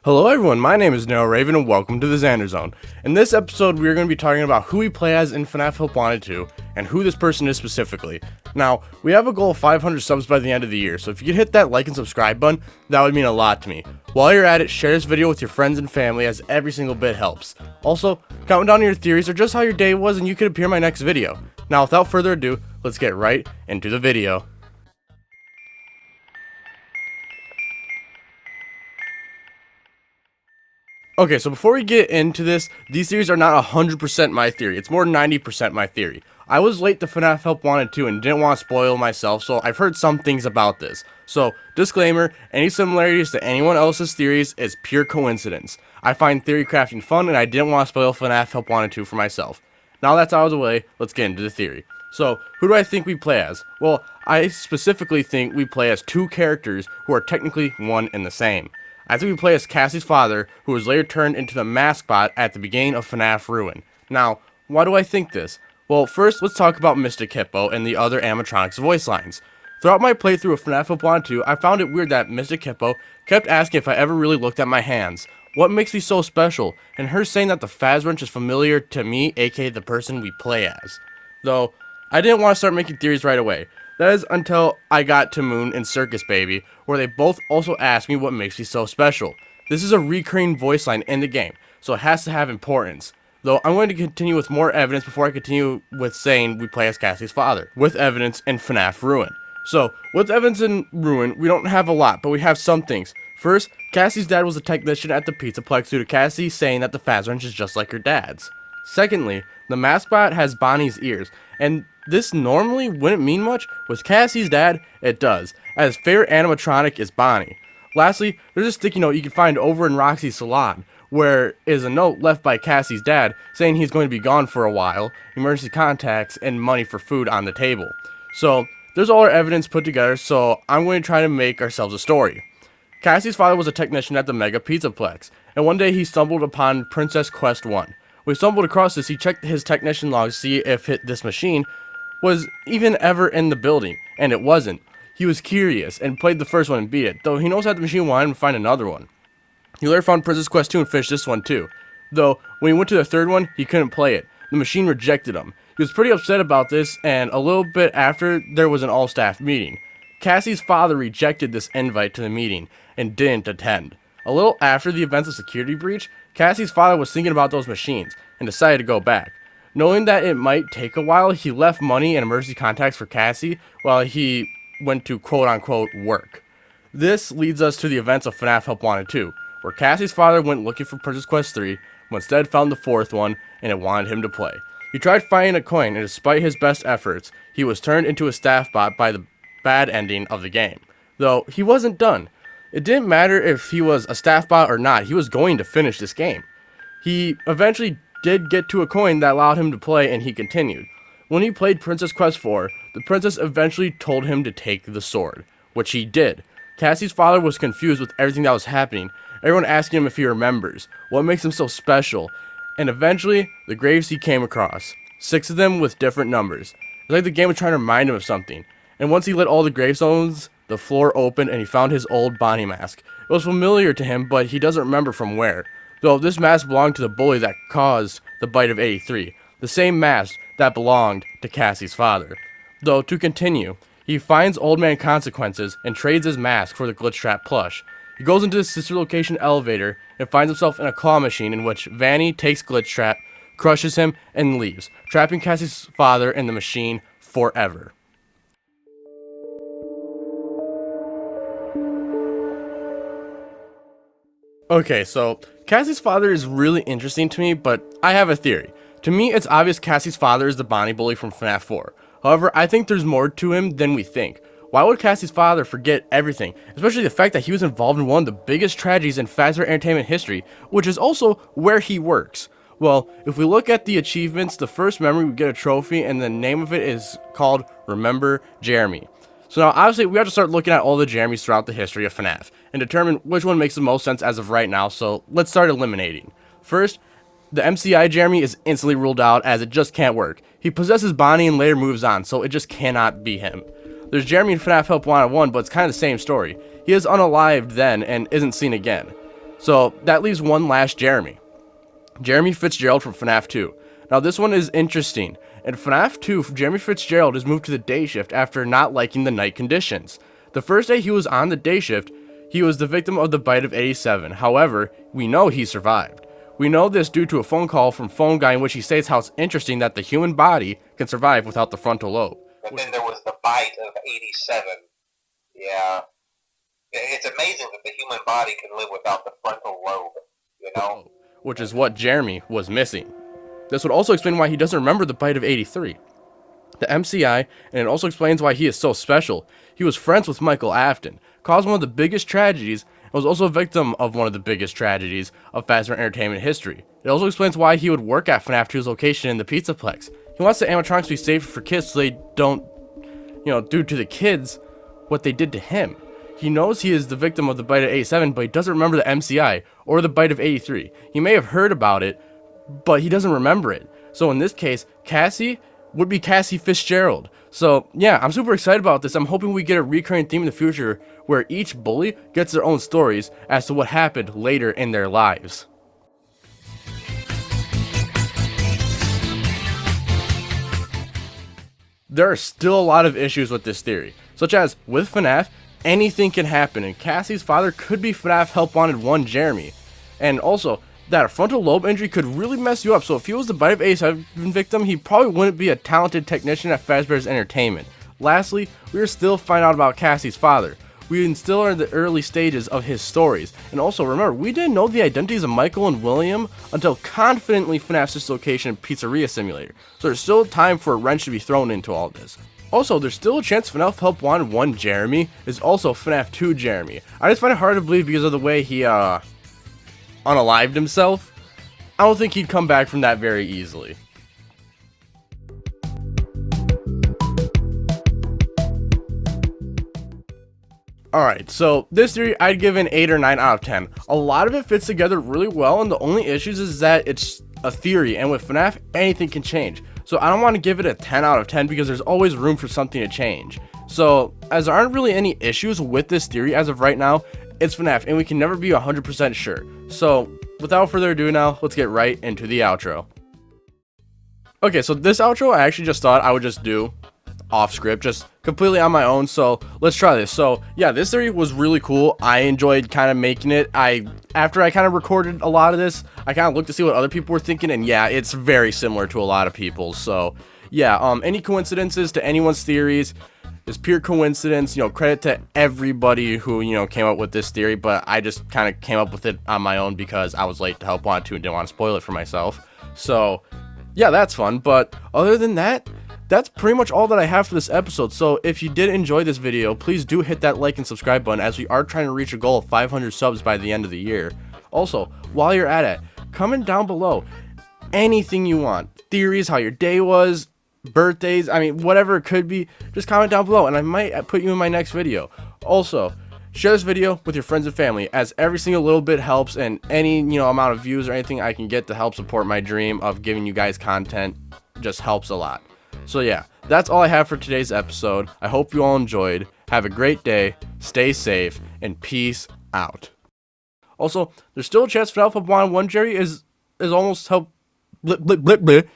Hello everyone, my name is Nero Raven and welcome to the Xander Zone. In this episode, we are going to be talking about who we play as in FNAF Help Wanted 2, and who this person is specifically. Now, we have a goal of 500 subs by the end of the year, so if you could hit that like and subscribe button, that would mean a lot to me. While you're at it, share this video with your friends and family as every single bit helps. Also, comment down your theories or just how your day was and you could appear in my next video. Now, without further ado, let's get right into the video. Okay, so before we get into this, these theories are not 100% my theory. It's more 90% my theory. I was late to FNAF Help Wanted 2 and didn't want to spoil myself, so I've heard some things about this. So, disclaimer, any similarities to anyone else's theories is pure coincidence. I find theory crafting fun and I didn't want to spoil FNAF Help Wanted 2 for myself. Now that's out of the way, let's get into the theory. So, who do I think we play as? Well, I specifically think we play as two characters who are technically one and the same. I think we play as Cassie's father, who was later turned into the mascot at the beginning of FNAF Ruin. Now, why do I think this? Well, first, let's talk about Mystic Hippo and the other animatronics voice lines. Throughout my playthrough of FNAF Help Wanted 2, I found it weird that Mystic Hippo kept asking if I ever really looked at my hands. What makes me so special? And her saying that the Faz Wrench is familiar to me, aka the person we play as. Though, I didn't want to start making theories right away. That is until I got to Moon and Circus Baby, where they both also asked me what makes me so special. This is a recurring voice line in the game, so it has to have importance. Though I'm going to continue with more evidence before I continue with saying we play as Cassie's father, with evidence in FNAF Ruin. So, with evidence in Ruin, we don't have a lot, but we have some things. First, Cassie's dad was a technician at the Pizzaplex due to Cassie saying that the Faz Wrench is just like her dad's. Secondly, the mascot has Bonnie's ears, and this normally wouldn't mean much. With Cassie's dad, it does, as favorite animatronic is Bonnie. Lastly, there's a sticky note you can find over in Roxy's salon, where is a note left by Cassie's dad saying he's going to be gone for a while, emergency contacts, and money for food on the table. So, there's all our evidence put together, so I'm going to try to make ourselves a story. Cassie's father was a technician at the Mega Pizzaplex, and one day he stumbled upon Princess Quest 1. When he stumbled across this, he checked his technician logs to see if this machine was even ever in the building, and it wasn't. He was curious and played the first one and beat it, though he knows that the machine wanted him to find another one. He later found Princess Quest 2 and finished this one too, though when he went to the third one, he couldn't play it. The machine rejected him. He was pretty upset about this, and a little bit after, there was an all-staff meeting. Cassie's father rejected this invite to the meeting and didn't attend. A little after the events of security breach, Cassie's father was thinking about those machines and decided to go back. Knowing that it might take a while, he left money and emergency contacts for Cassie while he went to quote-unquote work. This leads us to the events of FNAF Help Wanted 2, where Cassie's father went looking for Princess Quest 3, but instead found the fourth one, and it wanted him to play. He tried finding a coin, and despite his best efforts, he was turned into a staff bot by the bad ending of the game. Though, he wasn't done. It didn't matter if he was a staff bot or not, he was going to finish this game. He eventually did get to a coin that allowed him to play, and he continued. When he played Princess Quest 4, the princess eventually told him to take the sword, which he did. Cassie's father was confused with everything that was happening, everyone asking him if he remembers, what makes him so special, and eventually, the graves he came across. 6 of them with different numbers. It's like the game was trying to remind him of something, and once he lit all the gravestones, the floor opened and he found his old Bonnie mask. It was familiar to him, but he doesn't remember from where. Though this mask belonged to the bully that caused the bite of 83, the same mask that belonged to Cassie's father. Though, to continue, he finds Old Man Consequences and trades his mask for the Glitch Trap plush. He goes into the sister location elevator and finds himself in a claw machine in which Vanny takes Glitch Trap, crushes him, and leaves, trapping Cassie's father in the machine forever. Okay, so Cassie's father is really interesting to me, but I have a theory. To me, it's obvious Cassie's father is the Bonnie bully from FNAF 4. However, I think there's more to him than we think. Why would Cassie's father forget everything, especially the fact that he was involved in one of the biggest tragedies in Fazbear Entertainment history, which is also where he works? Well, if we look at the achievements, the first memory we get a trophy, and the name of it is called Remember Jeremy. So now, obviously, we have to start looking at all the Jeremys throughout the history of FNAF, and determine which one makes the most sense as of right now, so let's start eliminating. First, the MCI Jeremy is instantly ruled out as it just can't work. He possesses Bonnie and later moves on, so it just cannot be him. There's Jeremy in FNAF Help Wanted 1, but it's kind of the same story. He is unalived then and isn't seen again. So that leaves one last Jeremy. Jeremy Fitzgerald from FNAF 2. Now this one is interesting. In FNAF 2, Jeremy Fitzgerald is moved to the day shift after not liking the night conditions. The first day he was on the day shift, he was the victim of the bite of 87. However, we know he survived. We know this due to a phone call from Phone Guy in which he states how it's interesting that the human body can survive without the frontal lobe. And then there was the bite of 87. Yeah. It's amazing that the human body can live without the frontal lobe, you know? Which is what Jeremy was missing. This would also explain why he doesn't remember the bite of 83. The MCI, and it also explains why he is so special. He was friends with Michael Afton, caused one of the biggest tragedies, and was also a victim of one of the biggest tragedies of Fazbear Entertainment history. It also explains why he would work at FNAF 2's location in the Pizzaplex. He wants the animatronics to be safe for kids so they don't, do to the kids what they did to him. He knows he is the victim of the bite of 87, but he doesn't remember the MCI or the bite of 83. He may have heard about it, but he doesn't remember it. So in this case, Cassie would be Cassie Fitzgerald. So yeah, I'm super excited about this. I'm hoping we get a recurring theme in the future where each bully gets their own stories as to what happened later in their lives. There are still a lot of issues with this theory, such as with FNAF, anything can happen, and Cassie's father could be FNAF Help Wanted 1 Jeremy. And also, that a frontal lobe injury could really mess you up, so if he was the bite of 87 victim, he probably wouldn't be a talented technician at Fazbear's Entertainment. Lastly, we are still finding out about Cassie's father. We still are in the early stages of his stories. And also remember, we didn't know the identities of Michael and William until confidently FNAF's Dislocation Pizzeria Simulator, so there's still time for a wrench to be thrown into all this. Also, there's still a chance FNAF Help Wanted 1 Jeremy is also FNAF 2 Jeremy. I just find it hard to believe because of the way he unalived himself. I don't think he'd come back from that very easily. Alright, so this theory I'd give an 8 or 9 out of 10. A lot of it fits together really well, and the only issues is that it's a theory, and with FNAF, anything can change. So I don't want to give it a 10 out of 10 because there's always room for something to change. So, as there aren't really any issues with this theory as of right now, it's FNAF, and we can never be 100% sure. So, without further ado now, let's get right into the outro. Okay, so this outro I actually just thought I would just do off script, just completely on my own, so let's try this. So yeah, this theory was really cool. I enjoyed kind of making it. After I kind of recorded a lot of this, I kind of looked to see what other people were thinking, and yeah, it's very similar to a lot of people. So yeah, any coincidences to anyone's theories is pure coincidence. Credit to everybody who came up with this theory, but I just kind of came up with it on my own because I was late to Help Wanted 2 and didn't want to spoil it for myself. So yeah, that's fun. But other than that, that's pretty much all that I have for this episode. So if you did enjoy this video, please do hit that like and subscribe button, as we are trying to reach a goal of 500 subs by the end of the year. Also, while you're at it, comment down below anything you want. Theories, how your day was, birthdays, whatever it could be, just comment down below and I might put you in my next video. Also, share this video with your friends and family, as every single little bit helps, and any amount of views or anything I can get to help support my dream of giving you guys content just helps a lot. So yeah, that's all I have for today's episode. I hope you all enjoyed. Have a great day, stay safe, and peace out. Also, there's still a chance FNAF Help Wanted 1 Jerry is almost help blip blip blip blip.